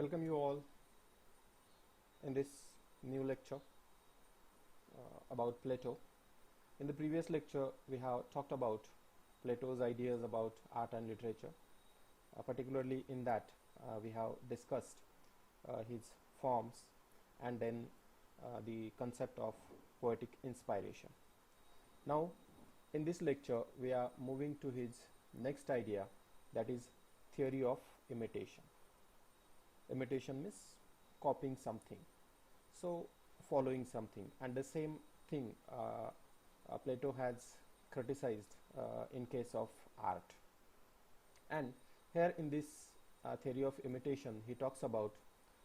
Welcome you all in this new lecture about Plato. In the previous lecture, we have talked about Plato's ideas about art and literature. Particularly in that, we have discussed his forms and then the concept of poetic inspiration. Now, in this lecture, we are moving to his next idea, that is theory of imitation. Imitation means copying something, so following something, and the same thing Plato has criticized in case of art. And here in this theory of imitation, he talks about,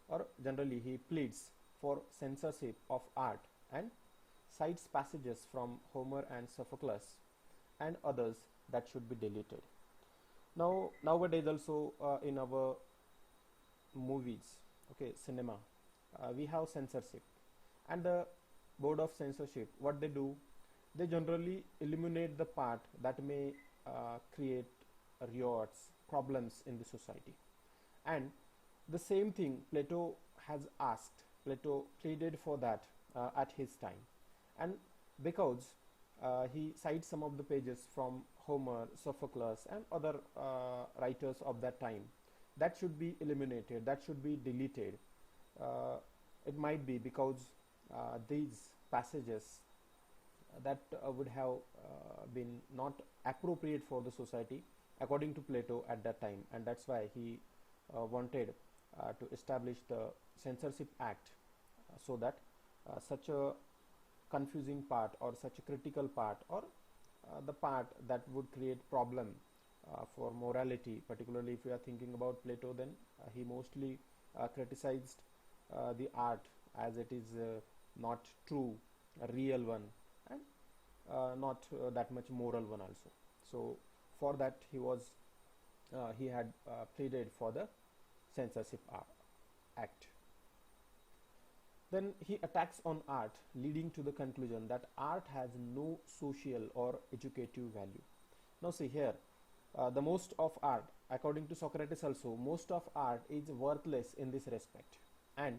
or generally he pleads for censorship of art and cites passages from Homer and Sophocles and others that should be deleted. Now nowadays also in our movies, cinema, we have censorship, and the board of censorship, what they do, they generally eliminate the part that may create riots, problems in the society. And the same thing Plato has asked, Plato pleaded for that at his time, and because he cites some of the pages from Homer, Sophocles and other writers of that time, that should be eliminated, that should be deleted. It might be because these passages that would have been not appropriate for the society according to Plato at that time, and that's why he wanted to establish the censorship act so that such a confusing part or such a critical part, or the part that would create problem for morality, particularly if we are thinking about Plato, then he mostly criticized the art as it is not true, a real one, and not that much moral one also. So for that he had pleaded for the censorship act. Then he attacks on art, leading to the conclusion that art has no social or educative value. Now see here, the most of art, according to Socrates also, most of art is worthless in this respect, and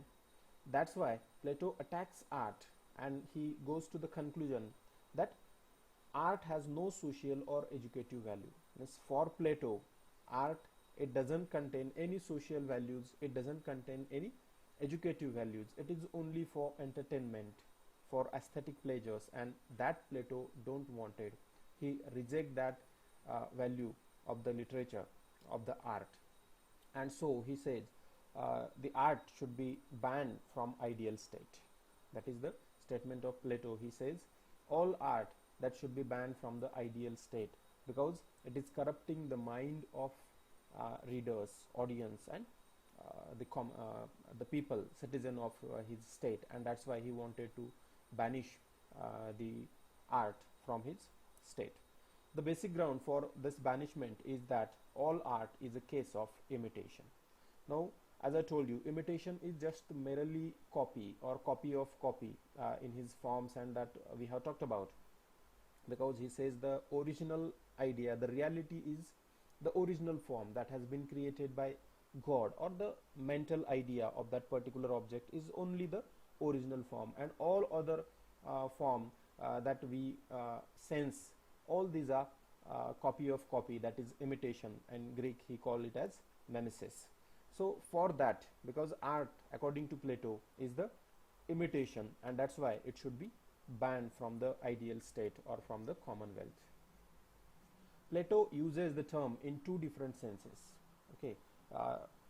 that's why Plato attacks art, and he goes to the conclusion that art has no social or educative value. Means for Plato, art, it doesn't contain any social values, it doesn't contain any educative values, it is only for entertainment, for aesthetic pleasures, and that Plato don't wanted. He reject that value of the literature, of the art, and so he says the art should be banned from ideal state. That is the statement of Plato. He says all art that should be banned from the ideal state, because it is corrupting the mind of readers, audience, and the people, citizen of his state, and that's why he wanted to banish the art from his state. The basic ground for this banishment is that all art is a case of imitation. Now, as I told you, imitation is just merely copy or copy of copy in his forms, and that we have talked about, because he says the original idea, the reality is the original form that has been created by God, or the mental idea of that particular object is only the original form, and all other form that we sense, all these are copy of copy, that is imitation. In Greek he call it as mimesis. So for that, because art according to Plato is the imitation, and that's why it should be banned from the ideal state or from the commonwealth. Plato uses the term in two different senses.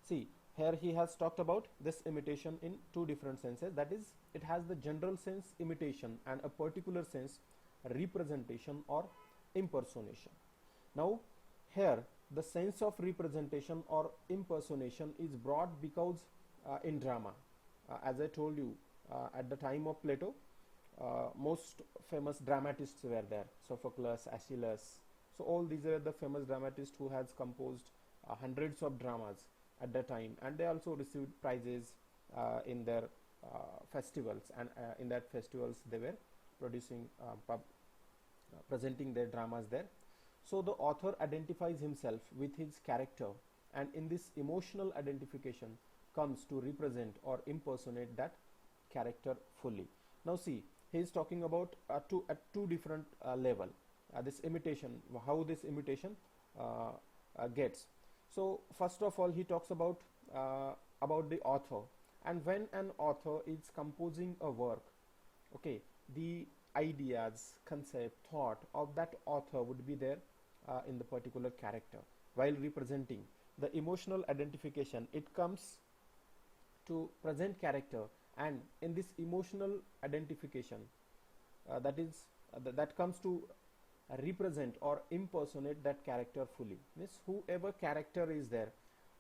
See, here he has talked about this imitation in two different senses, that is, it has the general sense imitation and a particular sense representation or impersonation. Now here the sense of representation or impersonation is brought because in drama, as I told you, at the time of Plato, most famous dramatists were there, Sophocles, Aeschylus. So all these are the famous dramatists who has composed hundreds of dramas at that time, and they also received prizes in their festivals, and in that festivals they were producing presenting their dramas there. So the author identifies himself with his character and in this emotional identification comes to represent or impersonate that character fully. Now see, he is talking about two different level, this imitation, how this imitation gets. So first of all, he talks about the author, and when an author is composing a work, okay, the ideas, concept, thought of that author would be there in the particular character. While representing the emotional identification, it comes to present character, and in this emotional identification, that comes to represent or impersonate that character fully. Means whoever character is there,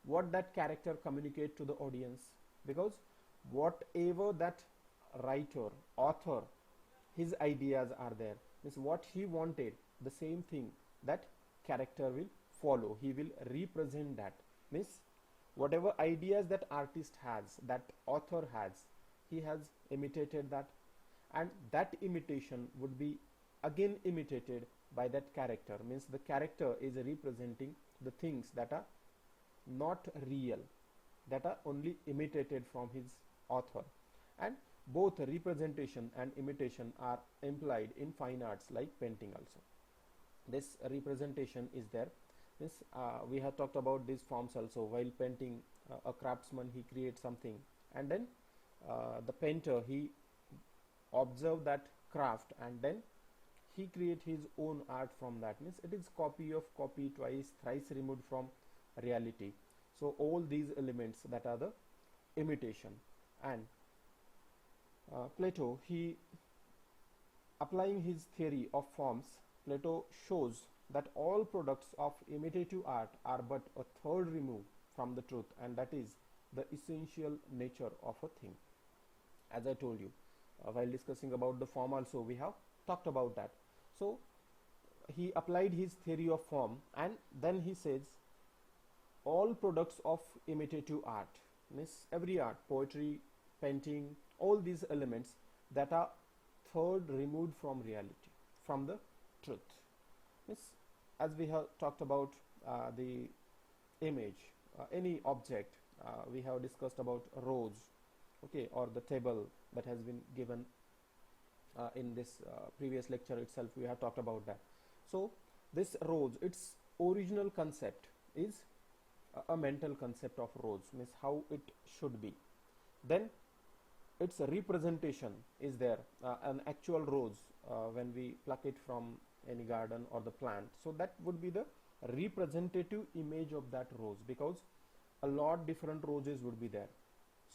what that character communicate to the audience, because whatever that writer, author, his ideas are there, means what he wanted, the same thing that character will follow, he will represent that. Means whatever ideas that artist has, that author has, he has imitated that, and that imitation would be again imitated by that character. Means the character is representing the things that are not real, that are only imitated from his author. And both representation and imitation are implied in fine arts like painting also. This representation is there. This we have talked about these forms also. While painting, a craftsman, he creates something, and then the painter, he observe that craft, and then he create his own art from that. Means it is copy of copy, twice, thrice removed from reality. So all these elements that are the imitation. And Plato, he applying his theory of forms, Plato shows that all products of imitative art are but a third remove from the truth, and that is the essential nature of a thing. As I told you, while discussing about the form also, we have talked about that. So he applied his theory of form, and then he says all products of imitative art, means every art, poetry, painting, all these elements that are third removed from reality, from the truth. Means as we have talked about the image, any object, we have discussed about rose, okay, or the table that has been given in this previous lecture itself. We have talked about that. So this rose, its original concept is a mental concept of rose, means how it should be. Then its representation is there, an actual rose when we pluck it from any garden or the plant, so that would be the representative image of that rose, because a lot different roses would be there.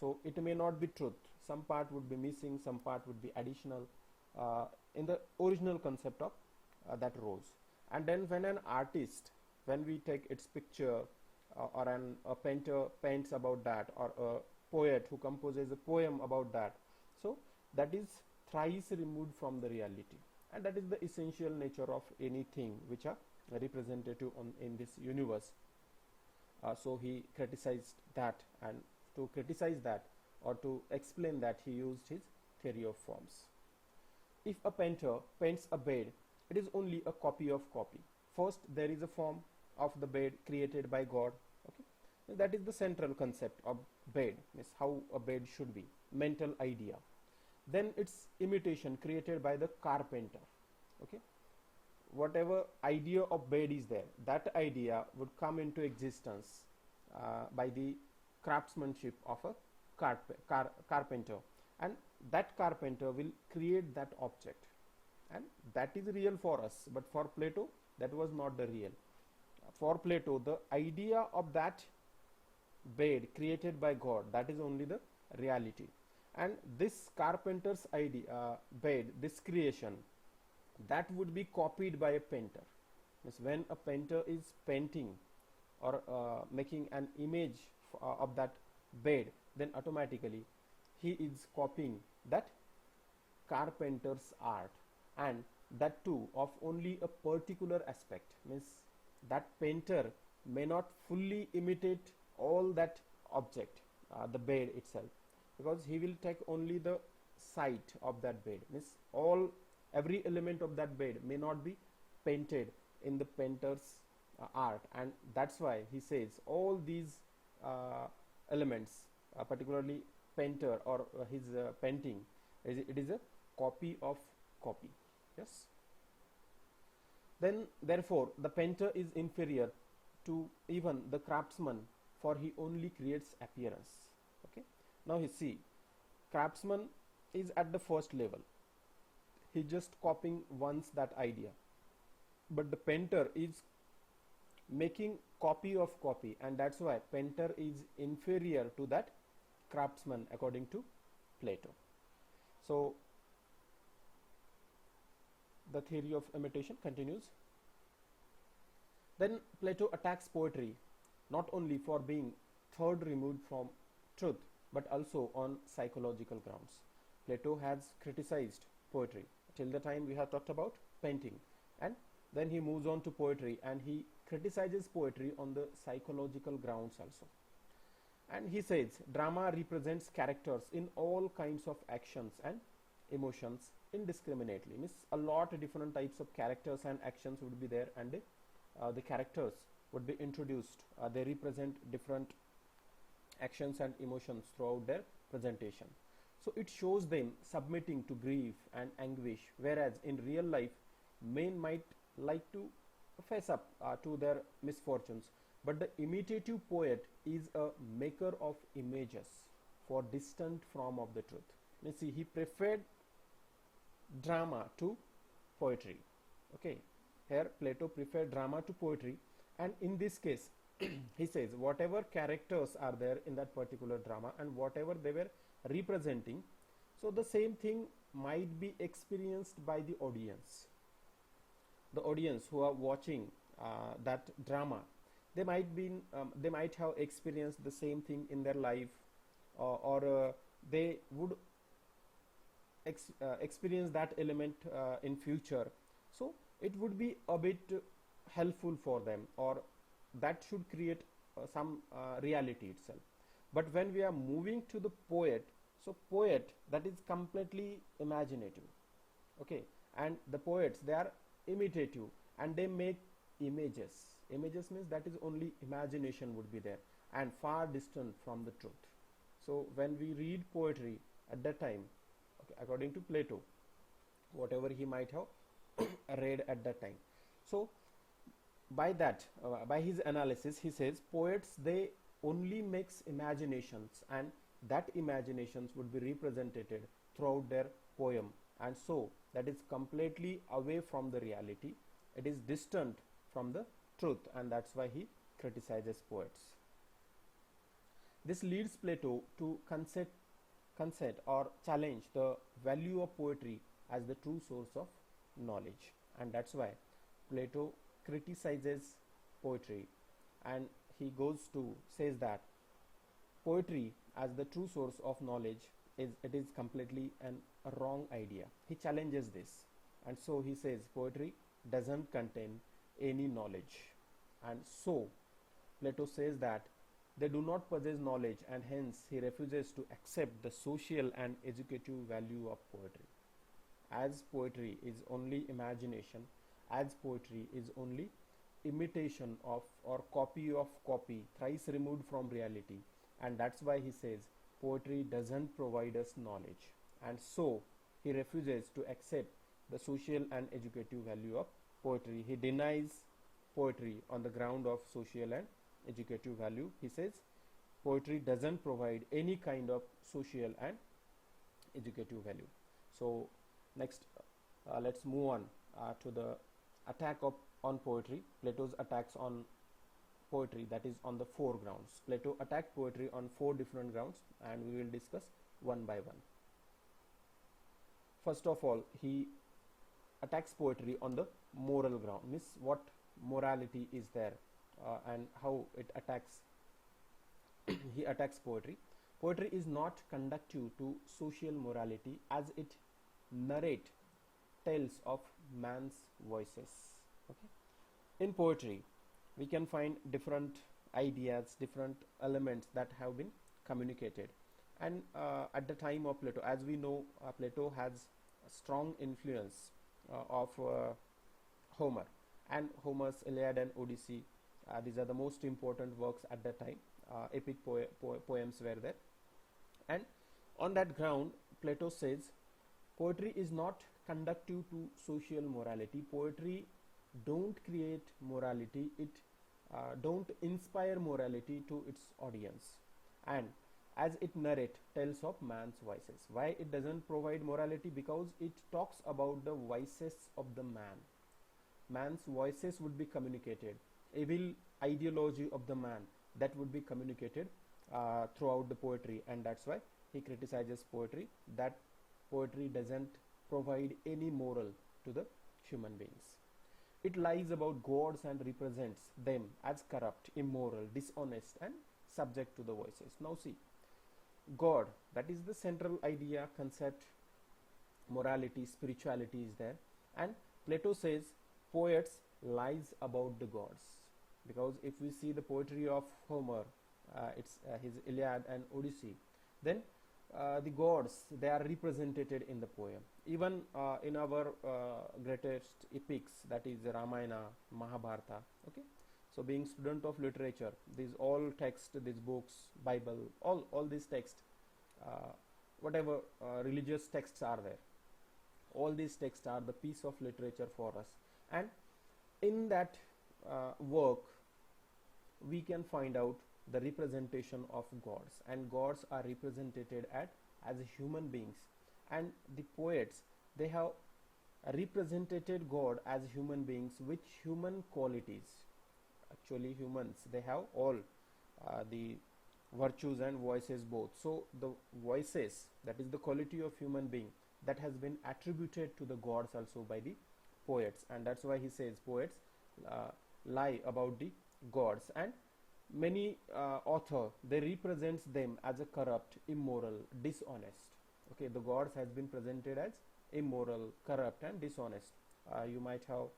So it may not be truth, some part would be missing, some part would be additional in the original concept of that rose. And then when an artist, when we take its picture, or a painter paints about that, or a poet who composes a poem about that, so that is thrice removed from the reality, and that is the essential nature of anything which are representative in this universe. So he criticized that, and to criticize that or to explain that, he used his theory of forms. If a painter paints a bed, it is only a copy of copy. First there is a form of the bed created by God, okay, that is the central concept of bed, means how a bed should be, mental idea. Then its imitation created by the carpenter, okay, whatever idea of bed is there, that idea would come into existence by the craftsmanship of a carpenter, and that carpenter will create that object, and that is real for us. But for Plato, that was not the real. For Plato, the idea of that bed created by God, that is only the reality. And this carpenter's idea, bed, this creation, that would be copied by a painter. Means when a painter is painting or making an image of that bed, then automatically he is copying that carpenter's art, and that too of only a particular aspect. Means that painter may not fully imitate all that object, the bed itself, because he will take only the site of that bed. Means every element of that bed may not be painted in the painter's art, and that's why he says all these uh, elements, particularly painter or his painting, it is a copy of copy. Yes. Then therefore the painter is inferior to even the craftsman, for he only creates appearance. Okay. Now you see, craftsman is at the first level, he just copying once that idea, but the painter is making copy of copy, and that's why painter is inferior to that craftsman according to Plato. So the theory of imitation continues. Then Plato attacks poetry not only for being third removed from truth, but also on psychological grounds. Plato has criticized poetry. Till the time we have talked about painting, and then he moves on to poetry, and he criticizes poetry on the psychological grounds also. And he says drama represents characters in all kinds of actions and emotions indiscriminately. Means a lot of different types of characters and actions would be there, and the characters would be introduced. They represent different actions and emotions throughout their presentation. So it shows them submitting to grief and anguish, whereas in real life men might like to face up to their misfortunes, but the imitative poet is a maker of images for distant form of the truth. You see, he preferred drama to poetry. Okay, here Plato preferred drama to poetry, and in this case he says whatever characters are there in that particular drama and whatever they were representing, so the same thing might be experienced by the audience. The audience who are watching that drama, they might have experienced the same thing in their life, or they would experience that element in future. So it would be a bit helpful for them, or that should create some reality itself. But when we are moving to the poet, so poet, that is completely imaginative. Okay, and the poets, they are imitative, and they make images. Images means that is only imagination would be there, and far distant from the truth. So when we read poetry at that time, okay, according to Plato, whatever he might have read at that time, so by that, by his analysis, he says poets, they only makes imaginations, and that imaginations would be represented throughout their poem, and so that is completely away from the reality. It is distant from the truth, and that's why he criticizes poets. This leads Plato to concede or challenge the value of poetry as the true source of knowledge, and that's why Plato criticizes poetry, and he goes to says that poetry as the true source of knowledge is completely a wrong idea. He challenges this, and so he says poetry doesn't contain any knowledge, and so Plato says that they do not possess knowledge, and hence he refuses to accept the social and educative value of poetry. As poetry is only imagination, as poetry is only imitation of or copy of copy, thrice removed from reality, and that's why he says poetry doesn't provide us knowledge, and so he refuses to accept the social and educative value of poetry. He denies poetry on the ground of social and educative value. He says poetry doesn't provide any kind of social and educative value. So next, let's move on to the attack on poetry. Plato's attacks on poetry, that is on the 4 grounds. Plato attacked poetry on 4 different grounds, and we will discuss one by one. First of all, he attacks poetry on the moral ground, means what morality is there, and how it attacks he attacks poetry. Poetry is not conducive to social morality, as it narrate tales of man's voices. Okay, in poetry we can find different ideas, different elements that have been communicated, and at the time of Plato, as we know, Plato has a strong influence of Homer, and Homer's Iliad and Odyssey. These are the most important works at that time. Epic poems were there, and on that ground Plato says poetry is not conducive to social morality. Poetry don't create morality, it don't inspire morality to its audience, and as it narrate tales of man's vices. Why it doesn't provide morality? Because it talks about the vices of the man's voices would be communicated, evil ideology of the man, that would be communicated throughout the poetry, and that's why he criticizes poetry, that poetry doesn't provide any moral to the human beings. It lies about gods and represents them as corrupt, immoral, dishonest, and subject to the voices. Now see, God, that is the central idea, concept, morality, spirituality is there, and Plato says poets lies about the gods, because if we see the poetry of Homer, it's his Iliad and Odyssey, then the gods, they are represented in the poem. Even in our greatest epics, that is Ramayana, Mahabharata. Okay, so being student of literature, these all text, these books, Bible, all these texts, whatever religious texts are there, all these texts are the piece of literature for us, and in that work we can find out the representation of gods, and gods are represented as human beings, and the poets, they have represented God as human beings with human qualities. Actually humans, they have all the virtues and voices both. So the voices, that is the quality of human being, that has been attributed to the gods also by the poets, and that's why he says poets lie about the gods, and many author, they represents them as a corrupt, immoral, dishonest. Okay, the gods has been presented as immoral, corrupt, and dishonest. You might have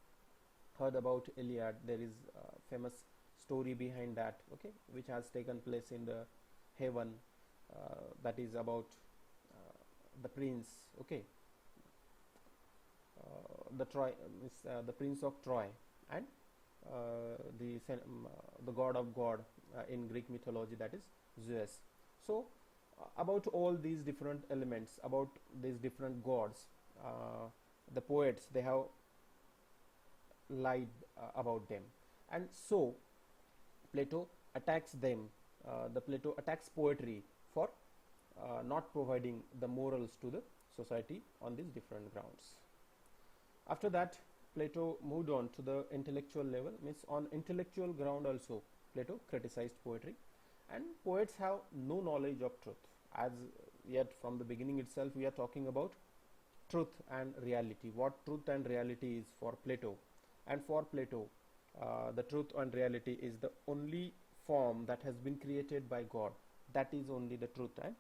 heard about Iliad. There is a famous story behind that, okay, which has taken place in the heaven, that is about the prince, okay, the prince of Troy, and the god of God in Greek mythology, that is Zeus. So about all these different elements, about these different gods, the poets, they have lied about them, and so Plato attacks them. Plato attacks poetry for not providing the morals to the society on these different grounds. After that, Plato moved on to the intellectual level, means on intellectual ground also Plato criticized poetry, and poets have no knowledge of truth. As yet from the beginning itself we are talking about truth and reality, what truth and reality is for Plato, and for Plato the truth and reality is the only form that has been created by God, that is only the truth and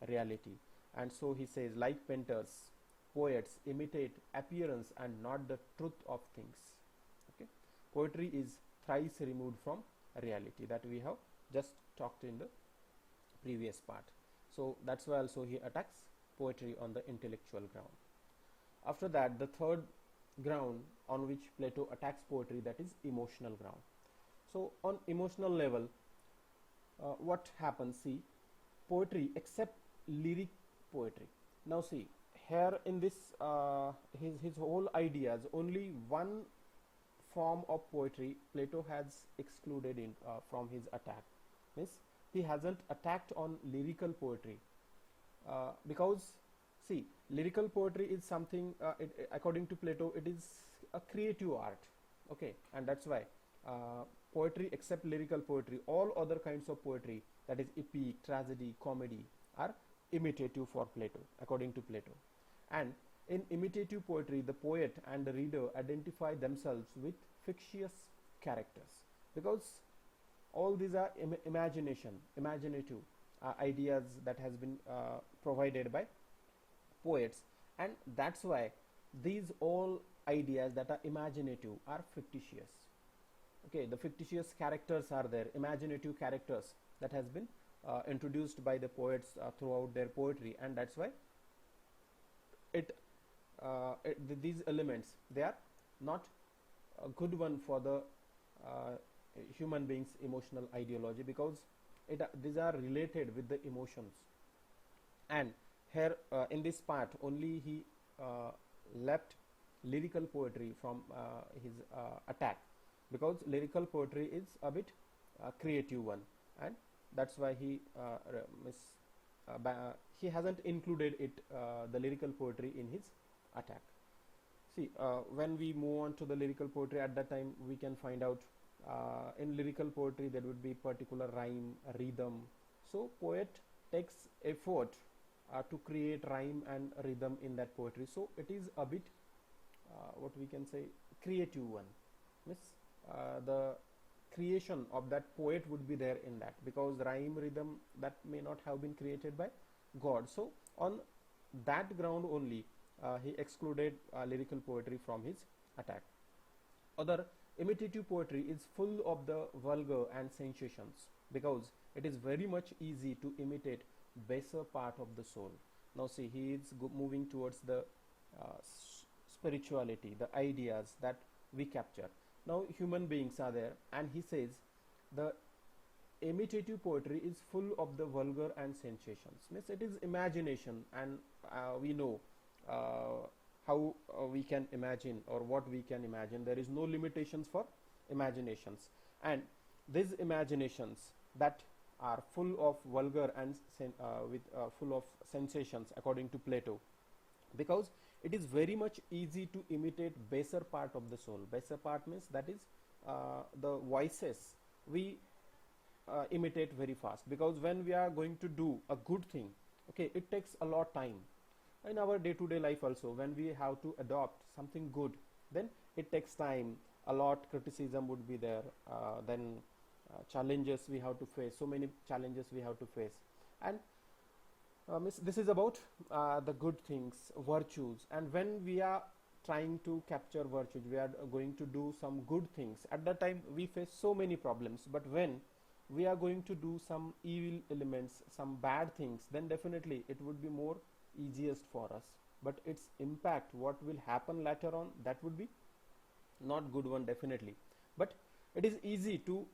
reality. And so he says, like painters, poets imitate appearance and not the truth of things. Okay, poetry is thrice removed from reality, that we have just talked in the previous part. So that's why also he attacks poetry on the intellectual ground. After that, the third ground on which Plato attacks poetry, that is emotional ground. So on emotional level, what happens? See, poetry except lyric poetry. Now see, here in this his whole ideas, only one form of poetry Plato has excluded in from his attack. Means he hasn't attacked on lyrical poetry, because see, lyrical poetry is something, according to Plato, it is a creative art. Okay, and that's why poetry except lyrical poetry, all other kinds of poetry, that is epic, tragedy, comedy, are imitative for Plato, according to Plato. And in imitative poetry, the poet and the reader identify themselves with fictitious characters, because all these are imaginative ideas that has been provided by poets, and that's why these all ideas that are imaginative are fictitious. Okay, the fictitious characters are there, imaginative characters that has been introduced by the poets throughout their poetry, and that's why these elements, they are not a good one for the uh, human beings emotional ideology, because these are related with the emotions. And here in this part only he uh, left lyrical poetry from his attack, because lyrical poetry is a bit creative one, and that's why he hasn't included it, the lyrical poetry, in his attack. See, when we move on to the lyrical poetry, at that time we can find out in lyrical poetry there would be particular rhyme, rhythm. So poet takes effort to create rhyme and rhythm in that poetry. So it is a bit what we can say creative one. Means the creation of that poet would be there in that, because rhyme, rhythm, that may not have been created by God. So on that ground only he excluded lyrical poetry from his attack. Other imitative poetry is full of the vulgar and sensations, because it is very much easy to imitate baser part of the soul. Now see, he is moving towards the spirituality, the ideas that we capture. Now human beings are there, and he says the imitative poetry is full of the vulgar and sensations. Means it is imagination, and we know how we can imagine, or what we can imagine. There is no limitations for imaginations, and these imaginations that are full of vulgar and full of sensations, according to Plato, because it is very much easy to imitate baser part of the soul. Baser part means that is the voices we imitate very fast, because when we are going to do a good thing, okay, it takes a lot time. In our day-to-day life also, when we have to adopt something good, then it takes time, a lot criticism would be there, then challenges we have to face, so many challenges we have to face. And this is about the good things, virtues, and when we are trying to capture virtues, we are going to do some good things, at that time we face so many problems. But when we are going to do some evil elements, some bad things, then definitely it would be more easiest for us, but its impact, what will happen later on, that would be not good one, definitely. But it is easy to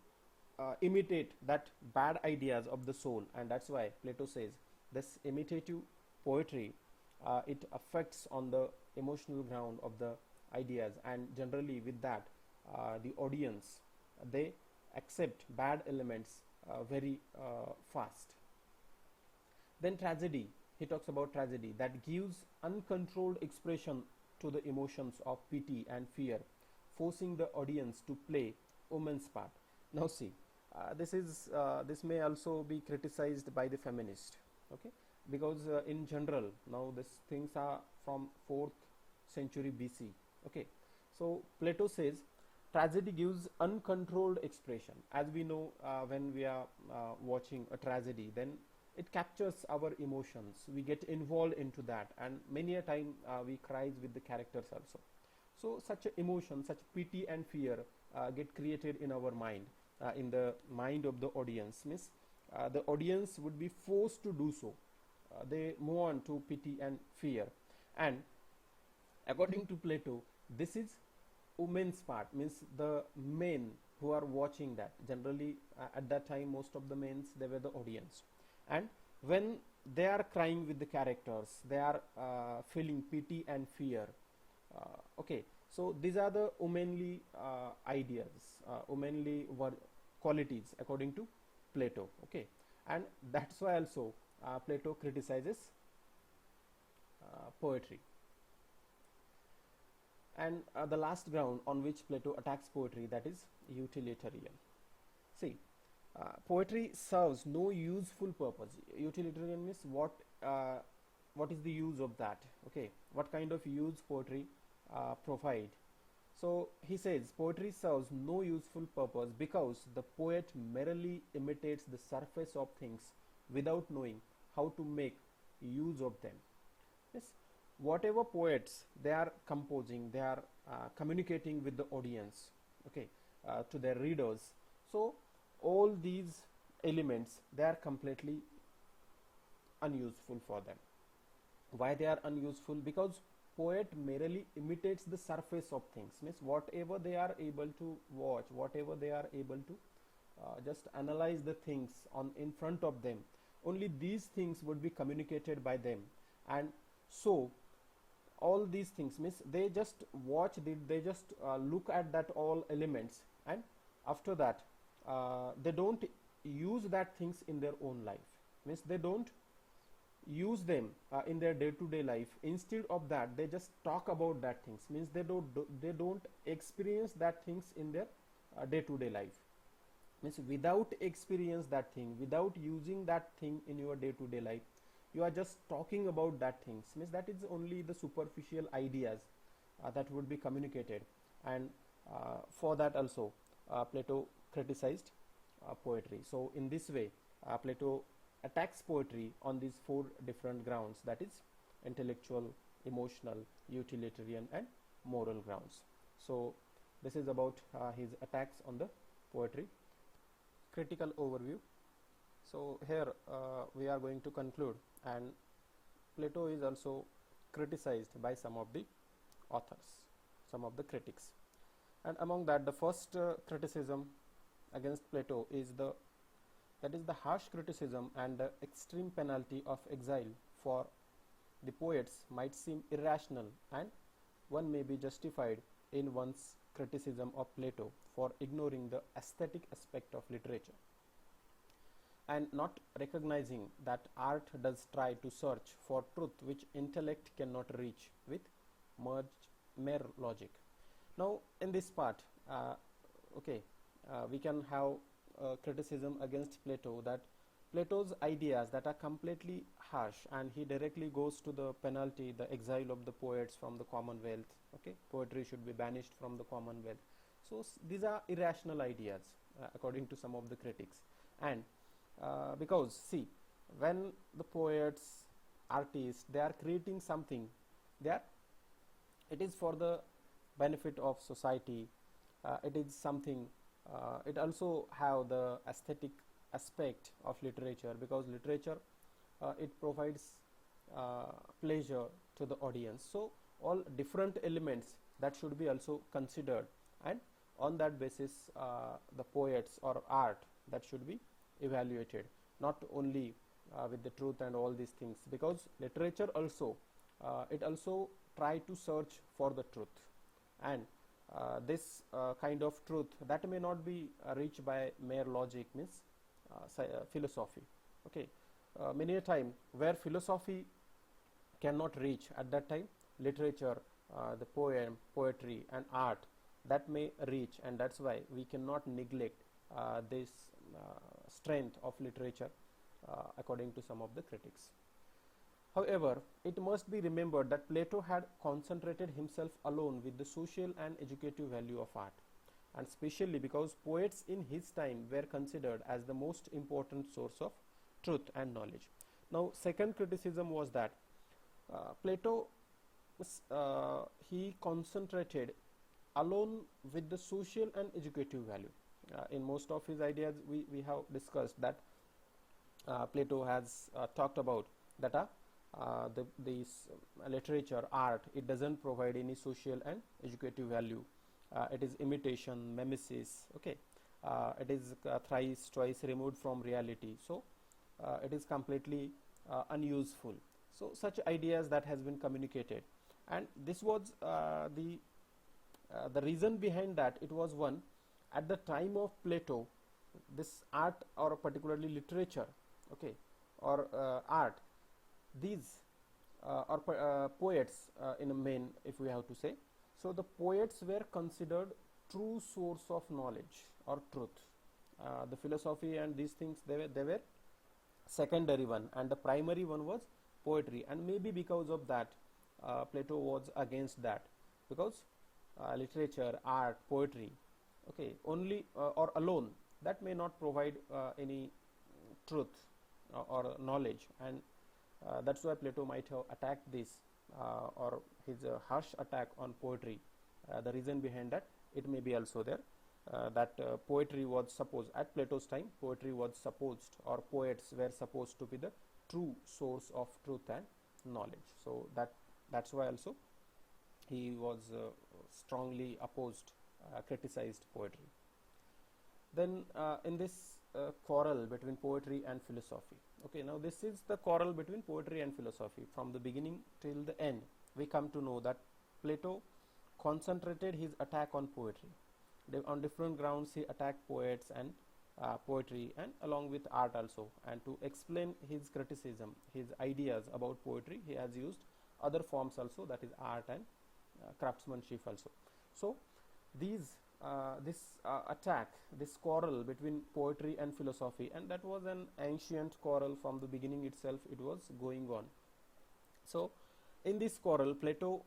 imitate that bad ideas of the soul, and that's why Plato says this imitative poetry, it affects on the emotional ground of the ideas, and generally with that the audience, they accept bad elements very fast. Then tragedy, he talks about tragedy that gives uncontrolled expression to the emotions of pity and fear, forcing the audience to play woman's part. Now see, this may also be criticized by the feminist, okay, because in general now these things are from 4th century BC, okay. So Plato says tragedy gives uncontrolled expression. As we know, when we are watching a tragedy, then it captures our emotions, we get involved into that, and many a time we cries with the characters also. So such a emotion, such pity and fear get created in our mind, in the mind of the audience. Means the audience would be forced to do so. They move on to pity and fear, and according to Plato, this is women's part. Means the men who are watching that, generally at that time most of the men, they were the audience, and when they are crying with the characters, they are feeling pity and fear, okay. So these are the womanly ideas, womanly qualities according to Plato, okay. And that's why also Plato criticizes poetry. And the last ground on which Plato attacks poetry, that is utilitarian. See, poetry serves no useful purpose. Utilitarian means what is the use of that, okay, what kind of use poetry provide. So he says poetry serves no useful purpose because the poet merely imitates the surface of things without knowing how to make use of them. Yes, whatever poets they are composing, they are communicating with the audience, okay, to their readers. So all these elements, they are completely unuseful for them. Why they are unuseful? Because poet merely imitates the surface of things, means whatever they are able to watch, whatever they are able to just analyze the things on in front of them, only these things would be communicated by them. And so all these things means they just watch they just look at that all elements, and after that they don't use that things in their own life, means they don't use them in their day-to-day life. Instead of that, they just talk about that things, means they don't experience that things in their day-to-day life, means without experience that thing, without using that thing in your day-to-day life, you are just talking about that things, means that is only the superficial ideas that would be communicated. And for that also Plato criticized poetry. So in this way Plato attacks poetry on these four different grounds, that is intellectual, emotional, utilitarian and moral grounds. So this is about his attacks on the poetry. Critical overview. So here we are going to conclude, and Plato is also criticized by some of the authors, some of the critics, and among that the first criticism against Plato is the harsh criticism and the extreme penalty of exile for the poets might seem irrational, and one may be justified in one's criticism of Plato for ignoring the aesthetic aspect of literature and not recognizing that art does try to search for truth which intellect cannot reach with mere logic. Now in this part we can have criticism against Plato, that Plato's ideas that are completely harsh, and he directly goes to the penalty, the exile of the poets from the commonwealth. Poetry should be banished from the commonwealth. So these are irrational ideas according to some of the critics. And because see, when the poets, artists, they are creating something, it is for the benefit of society. It is something it also have the aesthetic aspect of literature, because literature it provides pleasure to the audience. So all different elements that should be also considered, and on that basis the poets or art that should be evaluated, not only with the truth and all these things, because literature also it also try to search for the truth, and this kind of truth that may not be reached by mere logic, means philosophy. Many a time where philosophy cannot reach, at that time literature, the poem, poetry and art, that may reach, and that's why we cannot neglect this strength of literature according to some of the critics. However, it must be remembered that Plato had concentrated himself alone with the social and educative value of art, and especially because poets in his time were considered as the most important source of truth and knowledge. Now, second criticism was that Plato he concentrated alone with the social and educative value. In most of his ideas, we have discussed that Plato has talked about that this literature, art, it doesn't provide any social and educative value. It is imitation, mimesis. It is twice removed from reality. So it is completely unuseful. So such ideas that has been communicated, and this was the reason behind that. It was one, at the time of Plato, this art or particularly literature, or art, these are poets in a main, if we have to say. So the poets were considered true source of knowledge or truth. The philosophy and these things, they were secondary one, and the primary one was poetry. And maybe because of that Plato was against that, because literature, art, poetry, only or alone, that may not provide any truth or knowledge, and that's why Plato might have attacked this or his harsh attack on poetry. The reason behind that, it may be also there, that poetry was supposed, at Plato's time, poetry was supposed, or poets were supposed to be the true source of truth and knowledge. So that's why also he was strongly opposed, criticized poetry. Then in this quarrel between poetry and philosophy, okay, now this is the quarrel between poetry and philosophy. From the beginning till the end, we come to know that Plato concentrated his attack on poetry. On different grounds he attacked poets and poetry, and along with art also. And to explain his criticism, his ideas about poetry, he has used other forms also, that is art and craftsmanship also. So this attack, this quarrel between poetry and philosophy, and that was an ancient quarrel. From the beginning itself it was going on. So in this quarrel, Plato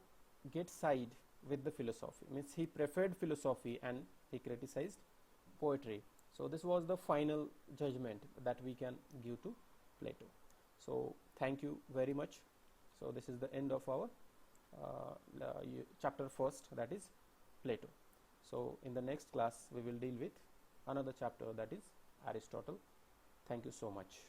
gets side with the philosophy, means he preferred philosophy and he criticized poetry. So this was the final judgment that we can give to Plato. So thank you very much. So this is the end of our chapter first, that is Plato. So in the next class we will deal with another chapter, that is Aristotle. Thank you so much.